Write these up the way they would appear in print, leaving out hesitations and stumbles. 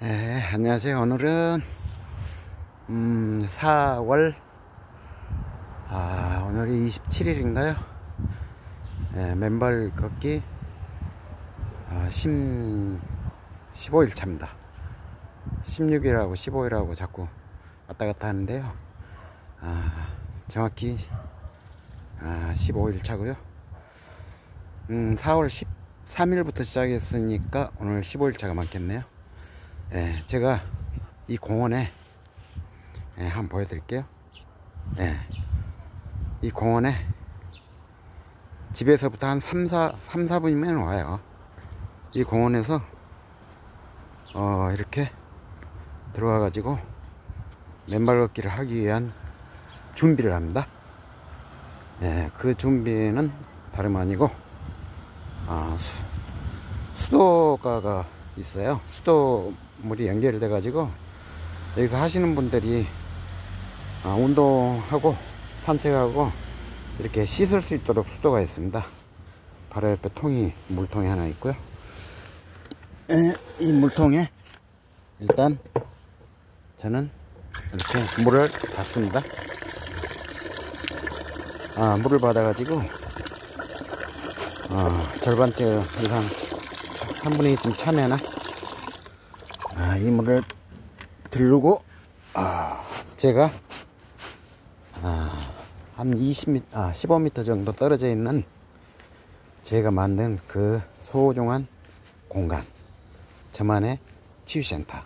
네, 안녕하세요. 오늘은 4월 오늘이 27일인가요? 네, 맨발 걷기 15일 차입니다. 16일하고 15일하고 자꾸 왔다 갔다 하는데요. 정확히 15일 차고요. 4월 13일부터 시작했으니까 오늘 15일 차가 많겠네요. 제가 이 공원에 한번 보여드릴게요. 이 공원에 집에서부터 한 3-4분이면 와요. 이 공원에서 이렇게 들어와 가지고 맨발 걷기를 하기 위한 준비를 합니다. 그 준비는 다름 아니고 수도가가 있어요. 수도물이 연결돼 가지고 여기서 하시는 분들이 운동하고 산책하고 이렇게 씻을 수 있도록 수도가 있습니다. 바로 옆에 물통이 하나 있고요. 이 물통에 일단 저는 이렇게 물을 받습니다. 물을 받아 가지고 절반째 이상 3분의 2쯤 차면은 이 물을 들르고 제가 한 15m 정도 떨어져 있는 제가 만든 그 소중한 공간, 저만의 치유센터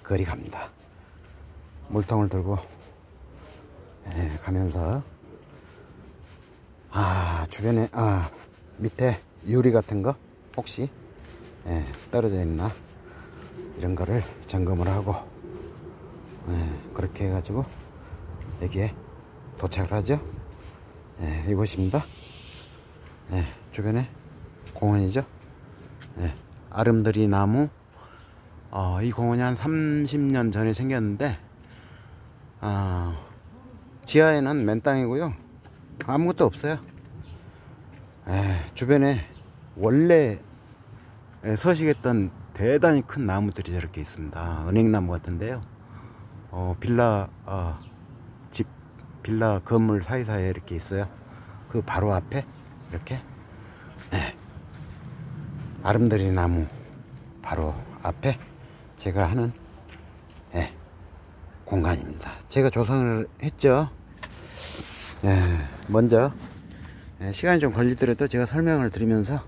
거리 갑니다. 물통을 들고 가면서 주변에 밑에 유리 같은 거 혹시 떨어져 있나 이런 거를 점검을 하고 그렇게 해가지고 여기에 도착을 하죠. 이곳입니다. 주변에 공원이죠. 아름드리 나무. 이 공원이 한 30년 전에 생겼는데 지하에는 맨 땅이고요. 아무것도 없어요. 주변에 원래 서식했던 대단히 큰 나무들이 저렇게 있습니다. 은행나무 같은데요. 빌라 건물 사이사이에 이렇게 있어요. 그 바로 앞에 이렇게 아름드리 나무 바로 앞에 제가 하는 공간입니다. 제가 조성을 했죠. 먼저 시간이 좀 걸리더라도 제가 설명을 드리면서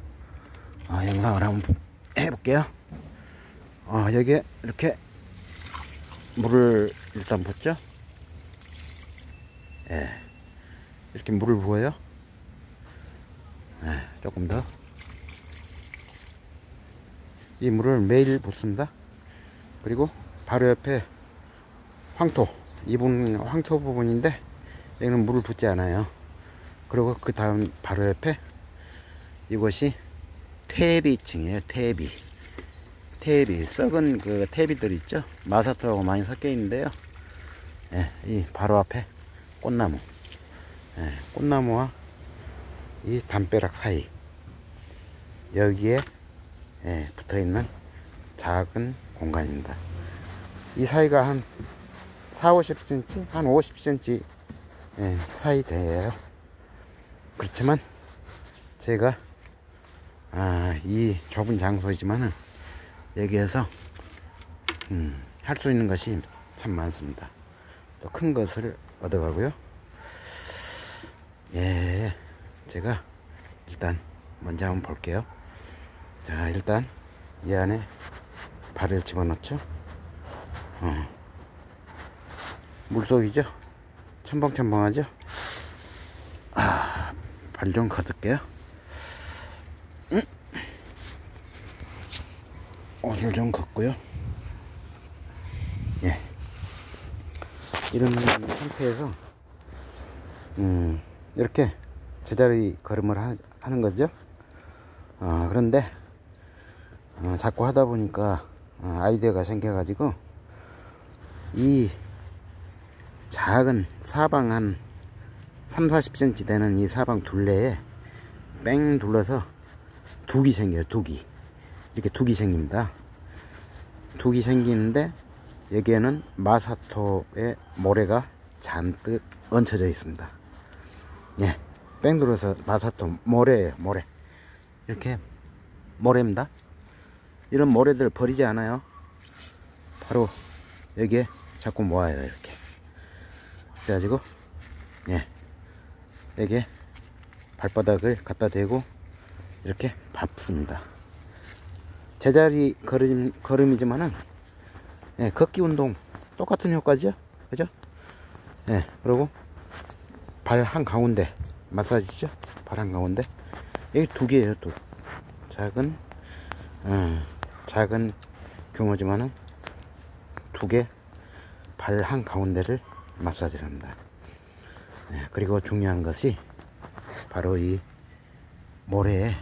영상을 한번 해볼게요. 여기에 이렇게 물을 일단 붓죠. 이렇게 물을 부어요. 조금 더. 이 물을 매일 붓습니다. 그리고 바로 옆에 황토, 이분 황토 부분인데 여기는 물을 붓지 않아요. 그리고 그 다음 바로 옆에 이것이 퇴비층이에요. 퇴비 썩은 그 퇴비들 있죠. 마사토하고 많이 섞여 있는데요. 이 바로 앞에 꽃나무, 꽃나무와 이 담벼락 사이 여기에 붙어 있는 작은 공간입니다. 이 사이가 한 40-50cm, 한 50cm 사이 돼요. 그렇지만 제가 이 좁은 장소이지만은 여기에서 할 수 있는 것이 참 많습니다. 또 큰 것을 얻어가고요. 제가 일단 먼저 한번 볼게요. 자, 일단 이 안에 발을 집어넣죠. 물속이죠. 첨벙첨벙하죠. 발 좀 걷을게요. 옷을 좀 걷고요. 이런 상태에서 이렇게 제자리 걸음을 하는 거죠. 그런데 자꾸 하다 보니까 아이디어가 생겨 가지고 이 작은 사방 한 30-40cm 되는 이 사방 둘레에 뺑 둘러서 둑이 생겨요. 둑이. 이렇게 둑이 생깁니다. 둑이 생기는데 여기에는 마사토의 모래가 잔뜩 얹혀져 있습니다. 예, 뺑 돌아서 마사토 모래예요. 모래. 이렇게 모래입니다. 이런 모래들 버리지 않아요. 바로 여기에 자꾸 모아요. 이렇게 그래가지고 예, 여기에 발바닥을 갖다 대고 이렇게 밟습니다. 제자리 걸음이지만은 예, 걷기 운동 똑같은 효과죠. 그죠? 예, 그리고 발 한가운데 마사지죠. 발 한가운데 여기 두 개예요. 또 작은 규모지만은 두 개 발 한가운데를 마사지를 합니다. 예, 그리고 중요한 것이 바로 이 모래에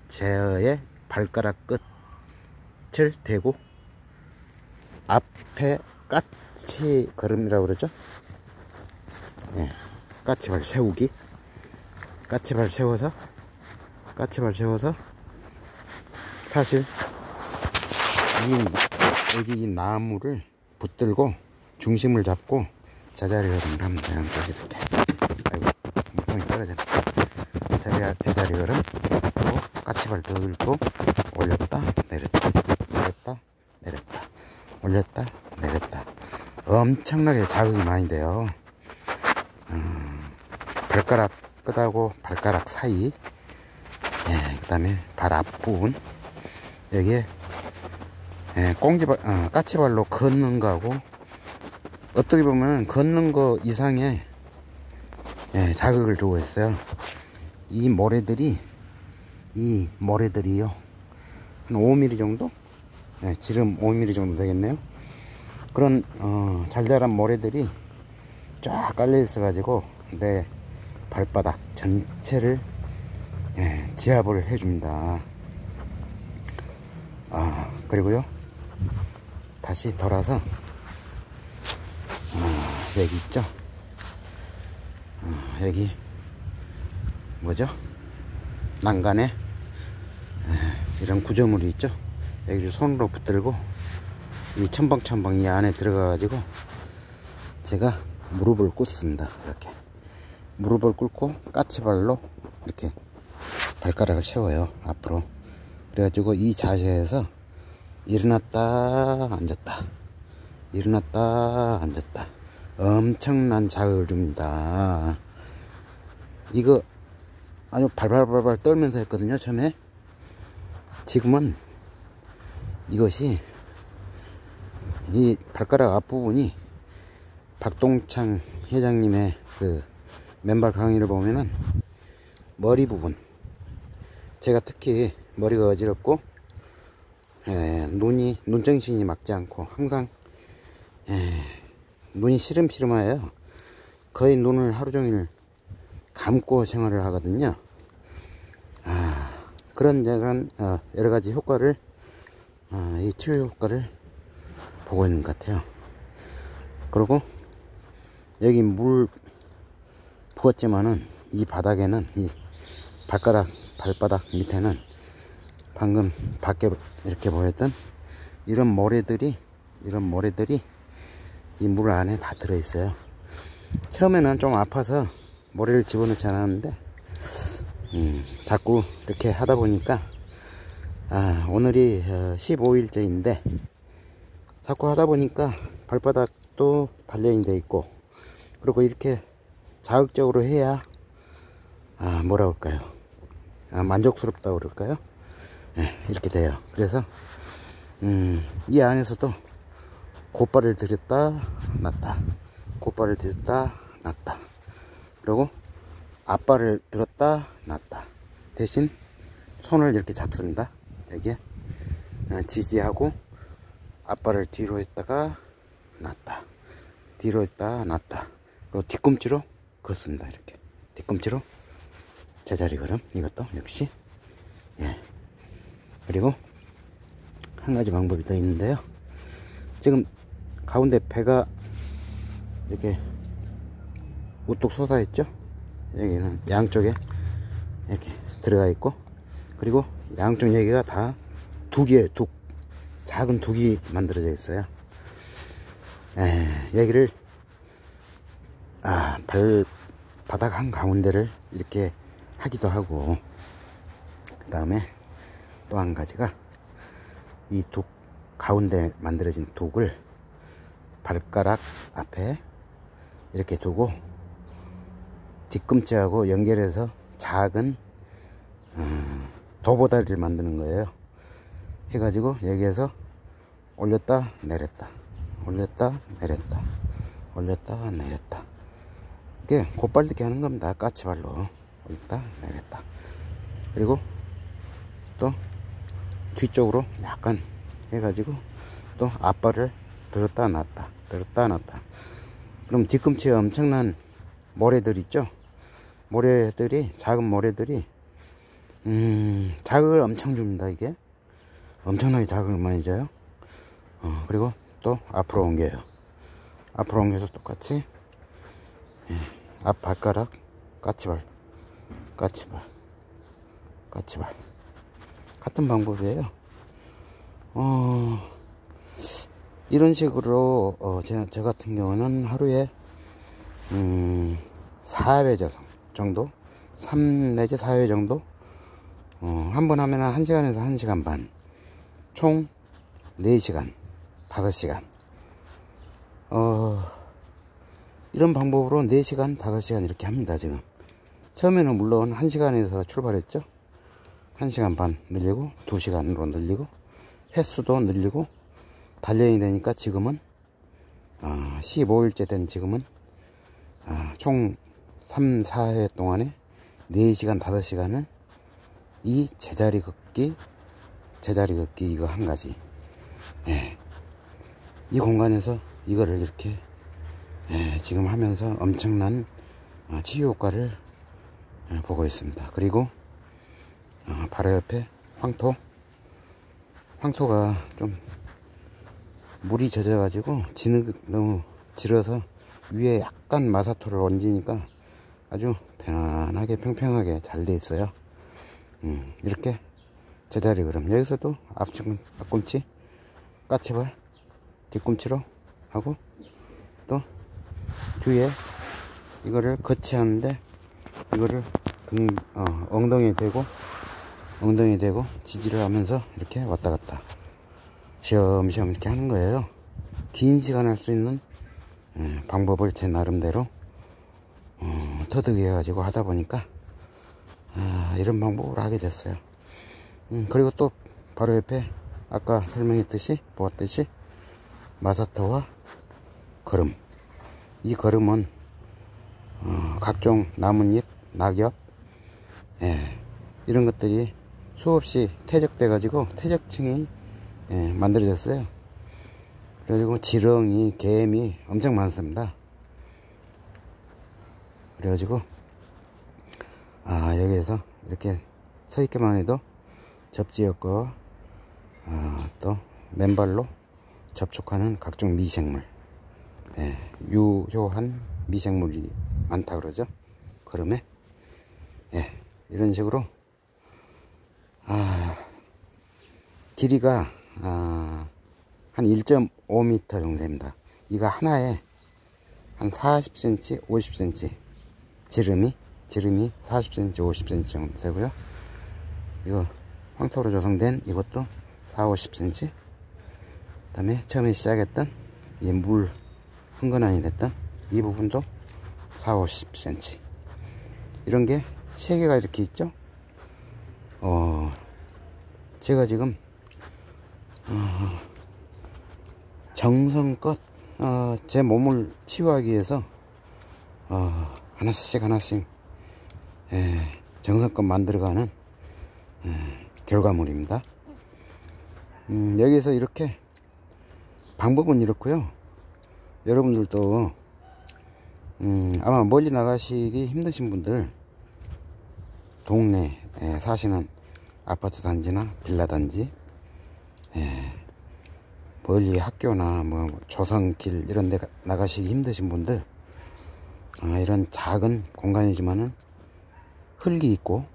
제어의 발가락 끝을 대고 앞에 까치 걸음이라고 그러죠. 예, 까치발 세우기. 까치발 세워서 사실 여기 이 나무를 붙들고 중심을 잡고 제자리 걸음을 하면 되는 거지. 이렇게. 아이고, 물통이 떨어졌네. 제자리 걸음. 그리고 까치발 들고 올렸다 내렸다 올렸다 내렸다 올렸다 내렸다. 엄청나게 자극이 많이 돼요. 발가락 끝하고 발가락 사이, 예, 그 다음에 발 앞부분, 여기에 예, 까치발로 걷는 거하고 어떻게 보면 걷는 거 이상의 예, 자극을 주고 있어요. 이 모래들이요 한 5mm 정도, 예, 지름 5mm 정도 되겠네요. 그런 잘 자란 모래들이 쫙 깔려 있어 가지고 내 발바닥 전체를 예, 지압을 해줍니다. 그리고요 다시 돌아서 여기 있죠. 여기 뭐죠? 난간에 이런 구조물이 있죠. 여기를 손으로 붙들고 이 첨벙첨벙 이 안에 들어가 가지고 제가 무릎을 꿇습니다. 이렇게 무릎을 꿇고 까치발로 이렇게 발가락을 세워요. 앞으로. 그래가지고 이 자세에서 일어났다 앉았다 일어났다 앉았다 엄청난 자극을 줍니다. 이거 아주 발발발발 떨면서 했거든요. 처음에. 지금은 이것이 이 발가락 앞부분이 박동창 회장님의 그 맨발 강의를 보면은 머리 부분, 제가 특히 머리가 어지럽고 눈정신이 막지 않고 항상 눈이 시름시름해요. 거의 눈을 하루 종일 감고 생활을 하거든요. 그런 여러 가지 효과를 이 치료 효과를 보고 있는 것 같아요. 그리고 여기 물 부었지만은 이 바닥에는 이 발바닥 밑에는 방금 밖에 이렇게 보였던 이런 모래들이 이 물 안에 다 들어 있어요. 처음에는 좀 아파서 모래를 집어넣지 않았는데 자꾸 이렇게 하다 보니까 오늘이 15일째인데 자꾸 하다 보니까 발바닥도 단련이 돼 있고, 그리고 이렇게 자극적으로 해야 뭐라 그럴까요? 만족스럽다고 그럴까요? 네, 이렇게 돼요. 그래서 이 안에서도 곧발을 들였다 놨다 곧발을 들였다 놨다, 그리고 앞발을 들었다 놨다. 대신 손을 이렇게 잡습니다. 여기에 지지하고 앞발을 뒤로 했다가 놨다 뒤로 했다 놨다. 그리고 뒤꿈치로 걷습니다. 이렇게 뒤꿈치로 제자리 걸음. 이것도 역시 예. 그리고 한 가지 방법이 더 있는데요. 지금 가운데 배가 이렇게 우뚝 솟아 있죠. 여기는 양쪽에 이렇게 들어가 있고, 그리고 양쪽 여기가 다 둑이에요. 둑. 작은 둑이 만들어져 있어요. 여기를 발바닥 한 가운데를 이렇게 하기도 하고, 그 다음에 또 한 가지가 이 둑 가운데 만들어진 둑을 발가락 앞에 이렇게 두고 뒤꿈치하고 연결해서 작은 도보다리를 만드는 거예요. 해가지고 여기에서 올렸다 내렸다, 올렸다 내렸다, 올렸다 내렸다, 이게 곧발듣기 하는 겁니다. 까치발로 올렸다 내렸다. 그리고 또 뒤쪽으로 약간 해가지고 또 앞발을 들었다 놨다, 들었다 놨다. 그럼 뒤꿈치에 엄청난 모래들 있죠. 모래들이, 작은 모래들이 자극을 엄청 줍니다. 이게 엄청나게 자극을 많이 줘요. 그리고 또 앞으로 옮겨요. 앞으로 옮겨서 똑같이 앞 발가락 까치발, 까치발, 까치발, 같은 방법이에요. 이런 식으로 저 같은 경우는 하루에 4회 정도, 3 내지 4회 정도 한 번 하면 1시간에서 1시간 반, 총 4시간 5시간 이런 방법으로 4시간 5시간 이렇게 합니다. 지금 처음에는 물론 1시간에서 출발했죠. 1시간 반 늘리고 2시간으로 늘리고 횟수도 늘리고 단련이 되니까 지금은 15일째 된 지금은 총 3, 4회 동안에 4시간 5시간을 이 제자리 걷기 이거 한 가지, 이 공간에서 이거를 이렇게 지금 하면서 엄청난 치유 효과를 보고 있습니다. 그리고 바로 옆에 황토가 좀 물이 젖어 가지고 너무 질어서 위에 약간 마사토를 얹으니까 아주 편안하게 평평하게 잘 돼 있어요. 이렇게 제자리 걸음, 여기서도 앞꿈치 까치발 뒤꿈치로 하고, 또 뒤에 이거를 거치하는데 이거를 엉덩이에 대고 지지를 하면서 이렇게 왔다 갔다 시험시험 이렇게 하는 거예요. 긴 시간 할 수 있는 방법을 제 나름대로 터득해 가지고 하다 보니까 이런 방법으로 하게 됐어요. 그리고 또 바로 옆에 아까 보았듯이 마사토와 걸음, 이 걸음은 각종 나뭇잎, 낙엽 이런 것들이 수없이 퇴적돼 가지고 퇴적층이 만들어졌어요. 그래가지고 지렁이, 개미 엄청 많습니다. 그래가지고 여기에서 이렇게 서 있기만 해도 접지였고 또 맨발로 접촉하는 각종 미생물, 유효한 미생물이 많다 그러죠. 걸음에 이런 식으로 길이가 한 1.5m 정도 됩니다. 이거 하나에 한 40cm, 50cm 지름이 40cm, 50cm 정도 되고요. 이거 황토로 조성된 이것도 4, 50cm. 그 다음에 처음에 시작했던 이 물 흥건한이 됐던 이 부분도 4, 50cm. 이런 게 3개가 이렇게 있죠. 제가 지금 정성껏 제 몸을 치유하기 위해서 하나씩 정성껏 만들어가는 결과물입니다. 여기서 이렇게 방법은 이렇고요. 여러분들도 아마 멀리 나가시기 힘드신 분들, 동네에 사시는 아파트 단지나 빌라 단지, 멀리 학교나 뭐 조성길 이런 데 나가시기 힘드신 분들, 이런 작은 공간이지만은 흙이 있고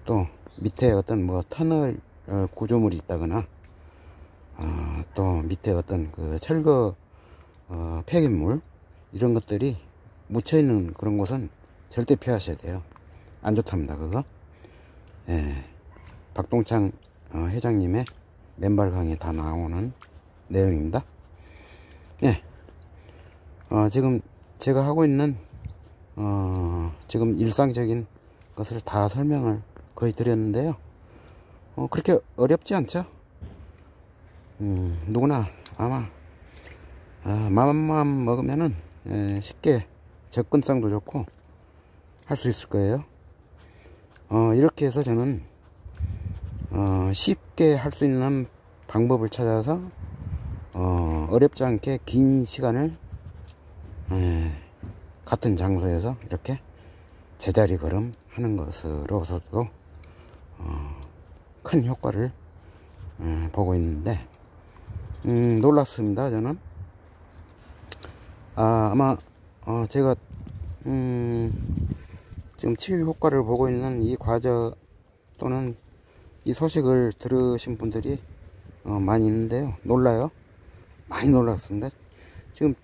또 밑에 어떤 뭐 터널 구조물이 있다거나 밑에 어떤 그 철거 폐기물 이런 것들이 묻혀 있는 그런 곳은 절대 피하셔야 돼요. 안 좋답니다 그거. 예, 박동창 회장님의 맨발 강의에 다 나오는 내용입니다. 예, 지금 제가 하고 있는 지금 일상적인 것을 다 설명을 거의 드렸는데요. 그렇게 어렵지 않죠? 누구나 아마 마음만 먹으면은 쉽게 접근성도 좋고 할 수 있을 거예요. 이렇게 해서 저는 쉽게 할 수 있는 방법을 찾아서 어렵지 않게 긴 시간을 같은 장소에서 이렇게 제자리 걸음 하는 것으로서도 큰 효과를 보고 있는데 놀랐습니다. 저는 아마 제가 지금 치유 효과를 보고 있는 이 과정 또는 이 소식을 들으신 분들이 많이 있는데요. 놀라요. 많이 놀랐습니다. 지금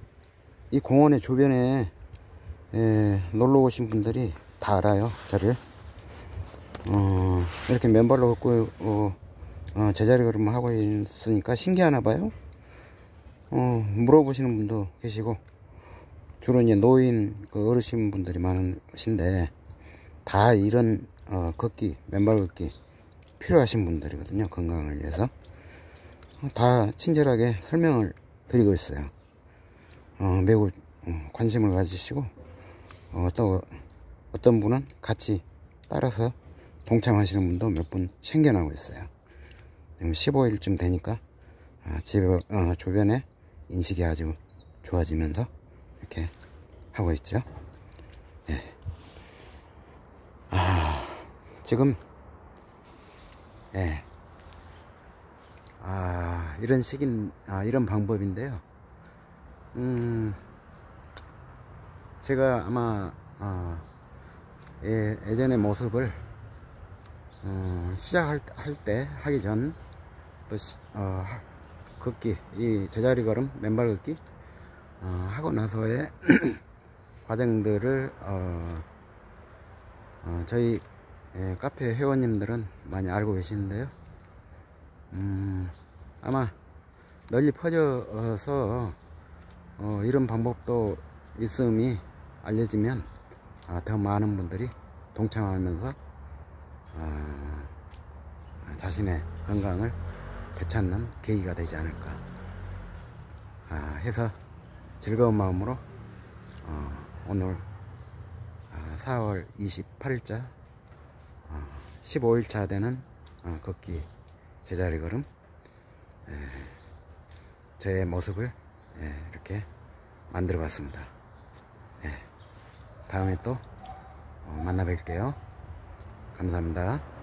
이 공원의 주변에 놀러 오신 분들이 다 알아요. 저를 이렇게 맨발로 걷고 제자리 걸음을 하고 있으니까 신기하나 봐요. 물어보시는 분도 계시고, 주로 이제 노인 그 어르신 분들이 많으신데 다 이런 걷기, 맨발 걷기 필요하신 분들이거든요. 건강을 위해서 다 친절하게 설명을 드리고 있어요. 매우 관심을 가지시고 또 어떤 분은 같이 따라서 동참하시는 분도 몇 분 생겨나고 있어요. 지금 15일쯤 되니까 주변에 인식이 아주 좋아지면서 이렇게 하고 있죠. 예. 지금 예. 이런 이런 방법인데요. 제가 아마 예전의 모습을 시작할 때 하기 전 또 걷기, 이 제자리 걸음 맨발 걷기 하고 나서의 과정들을 저희 카페 회원님들은 많이 알고 계시는데요. 아마 널리 퍼져서 이런 방법도 있음이 알려지면 더 많은 분들이 동참하면서 자신의 건강을 되찾는 계기가 되지 않을까 해서 즐거운 마음으로 오늘 4월 28일자 15일차 되는 걷기 제자리 걸음 저의 모습을 이렇게 만들어 봤습니다. 다음에 또 만나 뵐게요. 감사합니다.